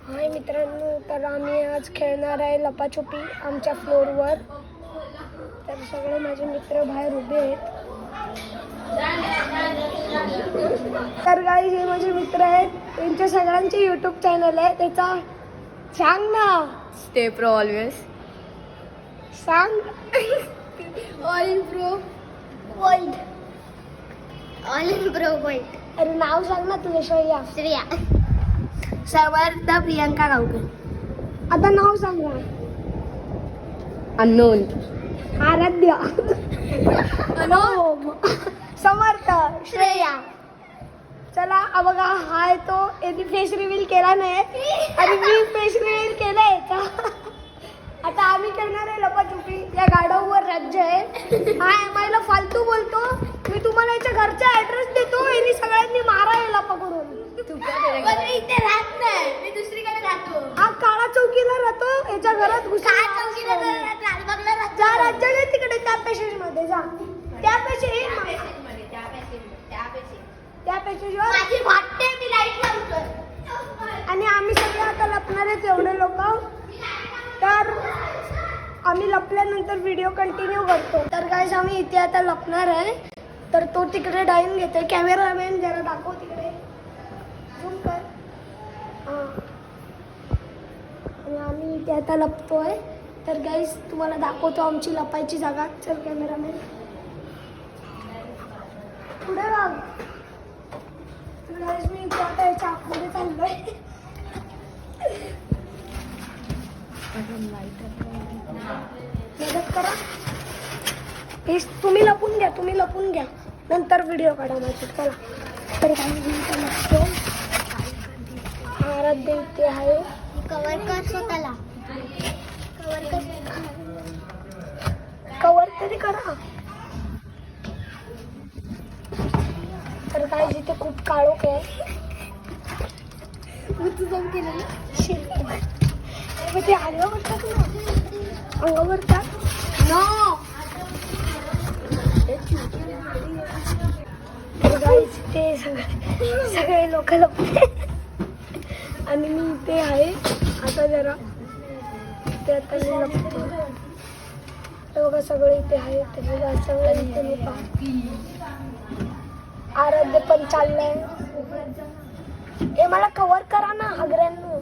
हाय मित्रांनो, तर आम्ही आज खेळणार आहे लपाछुपी आमच्या फ्लोअरवर. तर सगळे माझे मित्र बाहेर उभे आहेत. तर गाईज हे माझे मित्र आहेत, त्यांच्या सगळ्यांचे यूट्यूब चॅनल आहे. त्याचा सांग ना. Stay pro always. सांग. All pro world. All pro world. अरे नाव सांग ना तुझ्या. श्रेया. समर्थ प्रियंका गावकर. आता नाव सांगा. अननोन. आराध्या. ओम. समर्थ. श्रेया. चला बघा, हाय तो यांनी फेस रिव्हील केला नाही आणि मी फेस रिव्हील केलंय का. आता आम्ही करणार आहे लपाछुपी. या गाडावर राज्य आहे. हा एमआयला फालतू बोलतो. मी तुम्हाला याच्या घरचा ऍड्रेस देतो. यांनी सगळ्यांनी मारा याला पकडून. इथे राहत नाही, मी दुसरीकडे राहतो. हा काळा चौकीला राहतो. याच्या घरात घुसा. ज्या राज्यात आहे तिकडे त्या पॅसेज मध्ये जा. त्या पॅसेज माझी वाटते मी लाईट लावतो. आणि आम्ही सगळे आता लपणार आहेत एवढे लोक. तर आम्ही लपल्यानंतर व्हिडिओ कंटिन्यू करतो. तर गाईज आम्ही इथे आता लपणार आहे. तर तो तिकडे डाईन घेतोय. कॅमेरामॅन जरा दाखव तिकडे. झूम कर. हां. आणि आम्ही इथे आता लपतोय. तर गाईज तुम्हाला दाखवतो आमची लपायची जागा. चल कॅमेरामॅन पुढे बघ. तर गाईज मी इथे आता याच्या आतमध्ये चाललोय. मदत करा. हे तुम्ही लपून घ्या. नंतर व्हिडिओ काढा माझी. चला. तर काही आराध्य इथे आहे. कवर कर स्वतःला. कवर तरी करा. तर काय जिथे खूप काळोख आहे. ते अंगावर टाक ना. अंगावर टाक. नो. ते सगळे लोक लपले आणि मी इथे आहे. आता जरा इथे आता मी लपतो. बघा सगळे इथे आहे. सगळे इथे लोक. आराध्य पण चाललंय. हे मला कव्हर करा ना आग्र्यांनो.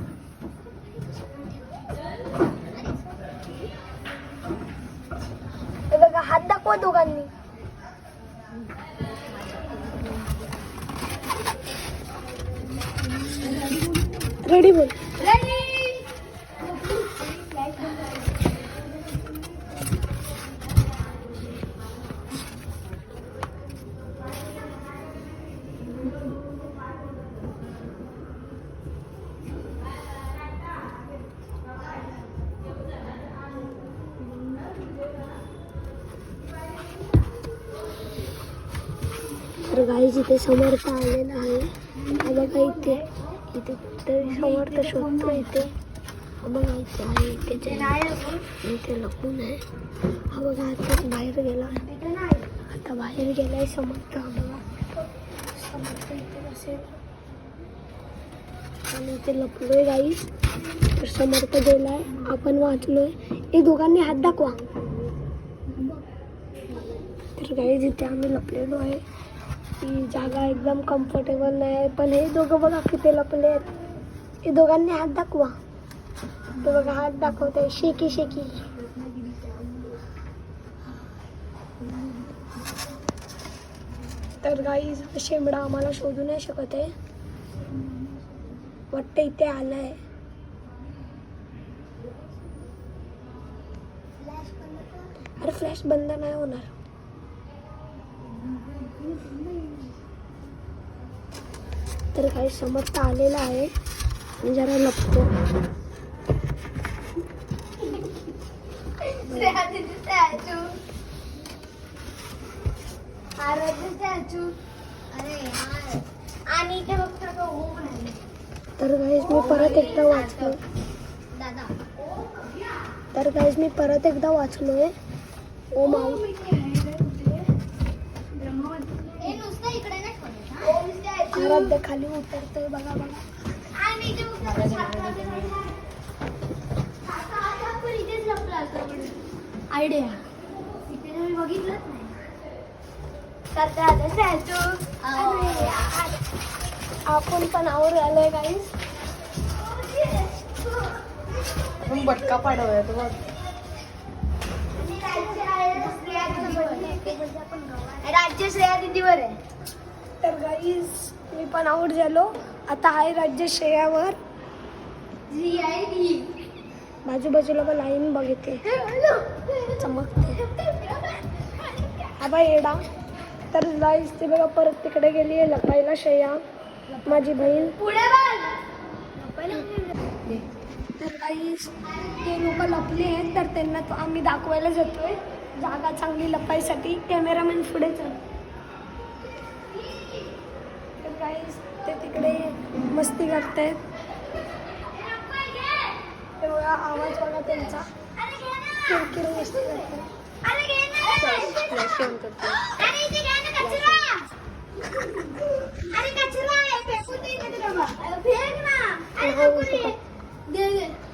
हे बघा हात दाखवा दोघांनी. रेडी बोल. तर गाईज इथे समर्थ आलेला आहे. हा बघा इथे तरी समर्थ शोधतो. इथे हा बघा इथे आहे. इथे लपून आहे. हा बघा आताच बाहेर गेला. आता बाहेर गेलाय समर्थ. हा बघा समर्थ इथे असेल आणि इथे लपलोय गाईज. तर समर्थ गेलाय. आपण वाचलोय. हे दोघांनी हात दाखवा. तर गाईज इथे आम्ही लपलेलो आहे. ही जागा एकदम कम्फर्टेबल नाही. पण हे दोघं बघा किती लपले आहेत. हे दोघांनी हात दाखवा. ते बघा हात दाखवत आहे. शेकी. तर गाईज शेंबडा आम्हाला शोधू नाही शकत आहे. वाटतं इथे आलाय. अरे फ्लॅश बंद नाही होणार. तर काही समर्थ आलेला आहे आणि जरा लपतो. तर गाईज मी परत एकदा वाचलोय. ओम आऊट. आराध्य खाली उतरतोय. बघा आयडिया इथे तुम्ही बघितलंच नाही. करता आपण पण आवर आलोय गाईस. आपण बटका पाडवूया तो बघ. राज्य श्रेया दिदीवर आहे. तर गाईस मी पण आऊट झालो. आता आहे राज्य श्रेयावर. जी आहे ती. बाजूबाजूला पण लाईन बघितली चमकते. आबा येडा. तर गाईस ते बघा परत तिकडे गेली आहे लपायला श्रेया माझी बहीण. पुढे तर गाईस ते लोक लपले आहेत तर त्यांना तो आम्ही दाखवायला जातोय जागा चांगली लपायसाठी. कॅमेरामॅन पुढे चल. तर गाईस ते तिकडे मस्ती करतायत. तेवढा आवाज बघा त्यांचा. किरकिर मस्ती करतात.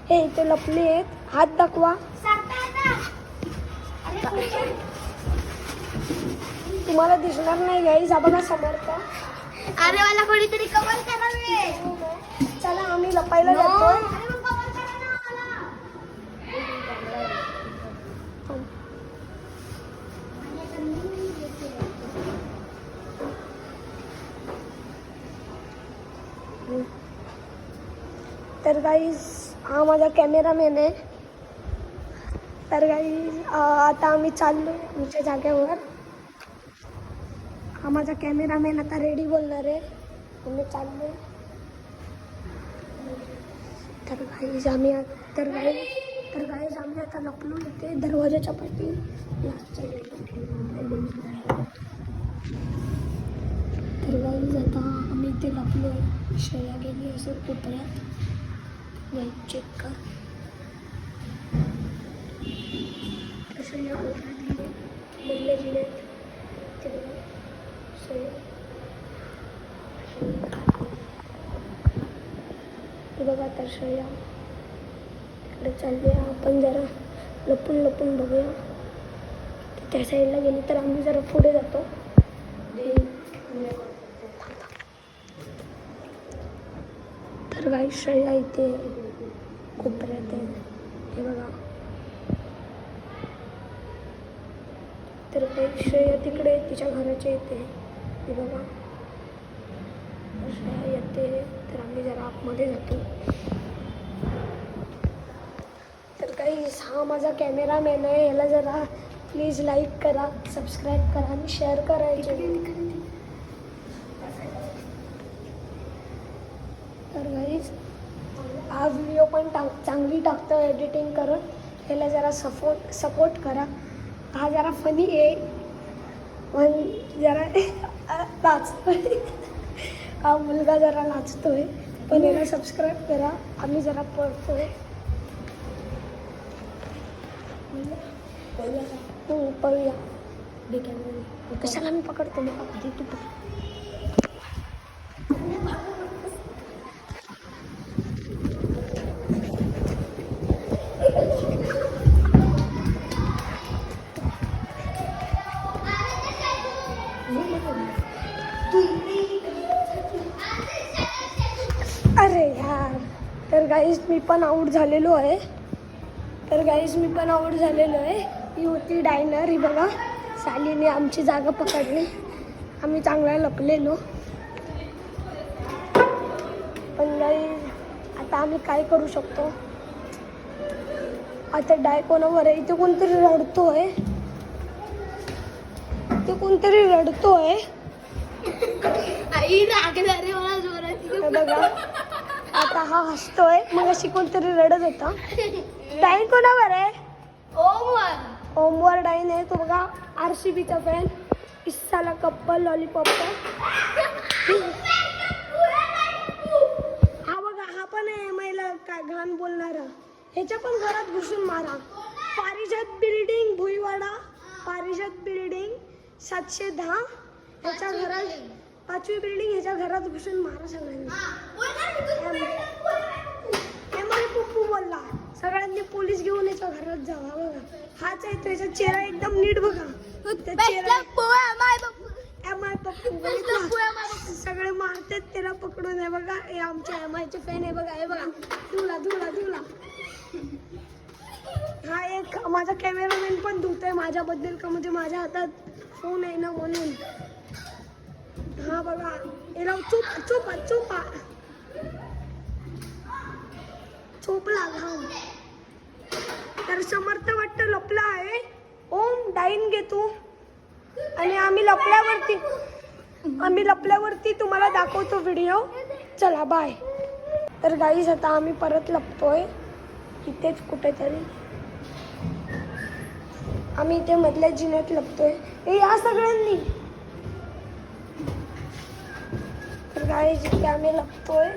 हे इथे लपले आहेत. हात दाखवा. तुम्हाला दिसणार नाही गाईस. हा बघा समर्थ. अरे मला कोणीतरी कवर करावे. चला आम्ही लपायला जातोय. तर गाईज हा माझा कॅमेरामॅन आहे. तर गाईज आता आम्ही चाललो आमच्या जागेवर. हा माझा कॅमेरामॅन आता रेडी बोलणार आहे. आम्ही चाललो. तर गाईज आम्ही आता लपलो इथे दरवाजाच्या पाठी. तर गाईज आता आम्ही इथे लपलो. श्रेया गेली असं कोपऱ्यात. चेक कर. श्रेया कोपऱ्यात गेले गेले ते बघा. श्रेया हे बघा. तर श्रेया तिकडे चालली. आपण जरा लपून बघूया. त्या साईडला गेली तर आम्ही जरा पुढे जातो. तर गाई श्रेया इथे कोपऱ्यात आहे. हे बघा. तर काही श्रेया तिकडे तिच्या घराच्या येते. हे बघा श्रेया येते. तर आम्ही जरा आतमध्ये जातो. तर काही हा माझा कॅमेरामॅन आहे. याला जरा प्लीज लाईक करा, सबस्क्राईब करा आणि शेअर करायचे. तर गाईज हा व्हिडिओ पण चांगली टाकतो एडिटिंग करून. ह्याला जरा सपोर्ट करा. हा जरा फनी आहे पण जरा नाचतोय. हा मुलगा जरा नाचतोय पण याला सबस्क्राईब करा. आम्ही जरा पळतोय. पळूया. कशाला मी पकडतो मग आधी तू पकड. अरे यार. तर गाईज मी पण आऊट झालेलो आहे. ही होती डायनर. ही बघा सालीने आमची जागा पकडली. आम्ही चांगला लपलेलो. पण गाईज आता आम्ही काय करू शकतो. आता डायकोनावर आहे. इथे कोणतरी रडतोय. आई लागणार रे मला जोरात. बघा आता हा हसतोय. मग अशी कोणतरी रडत होता. डाईन कोणावर आहे. ओमवर डाईन आहे. तो बघा RCBचा फॅन. इस्साला कप्पल लॉलीपॉपचा. हा बघा हा पण आहे महिला काय घाण बोलणारा. ह्याच्या पण घरात घुसून मारा. पारिजात बिल्डिंग भुईवाडा. पारिजात बिल्डिंग 710. ह्याच्या घरात 5वी बिल्डिंग. ह्याच्या घरात घुसून मारा सगळ्यांनी. हे मला पप्पू बोलला. सगळ्यांनी पोलीस घेऊन आमच्या घरात जावा बघा. हाच आहे त्याचा चेहरा एकदम नीट बघा. त्या चेहरा MI पप्पू बघितला? सगळे मारतात त्याला पकडून. आहे बघा हे आमच्या MI चे फॅन आहे बघा. हे बघा धुला धुला धुला. हा एक माझा कॅमेरामॅन पण धुतोय माझ्याबद्दल का म्हणजे माझ्या हातात फोन आहे ना म्हणून. हा बघा याला चुप चुपा चुपा चोपला घाम. तर समर्थ वाटतं लपला आहे. ओम डाईन घे तू. आणि आम्ही लपल्यावरती तुम्हाला दाखवतो व्हिडिओ. चला बाय. तर गाईज आता आम्ही परत लपतोय इथेच कुठेतरी. आम्ही इथे मधल्या जिन्यात लपतोय. हे या सगळ्यांनी. तर गाईज इथे आम्ही लपतोय.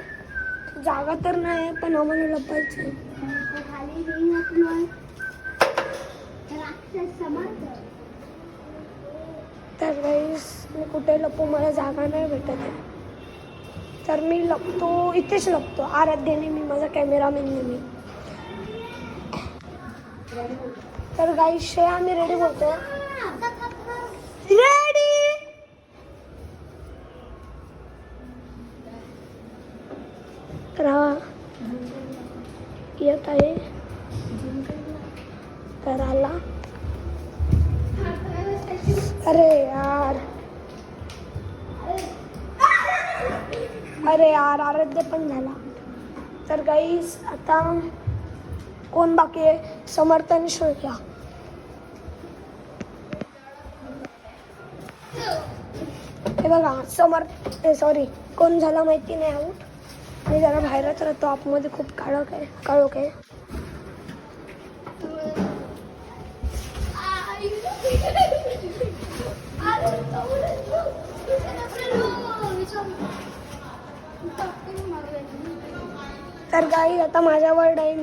जागा तर नाही पण आम्हाला लपायचं. तर गाईज मी कुठे लपू मला जागा नाही भेटत आहे. तर मी लपतो इथेच लपतो. आराध्याने मी माझा कॅमेरामॅनने मी. तर गाईज आम्ही रेडी बोलतो. रेडी. तर हा येत आहे. तर आला. अरे यार आराध्य पण झाला. तर गाईस आता कोण बाकी आहे? समर्थ आणि श्रेया. हे बघा समर्थ सॉरी कोण झाला माहिती नाही आऊट. मी जरा बाहेरच राहतो. आतमध्ये खूप काळोख आहे. तर गाई आता माझ्यावर डाईन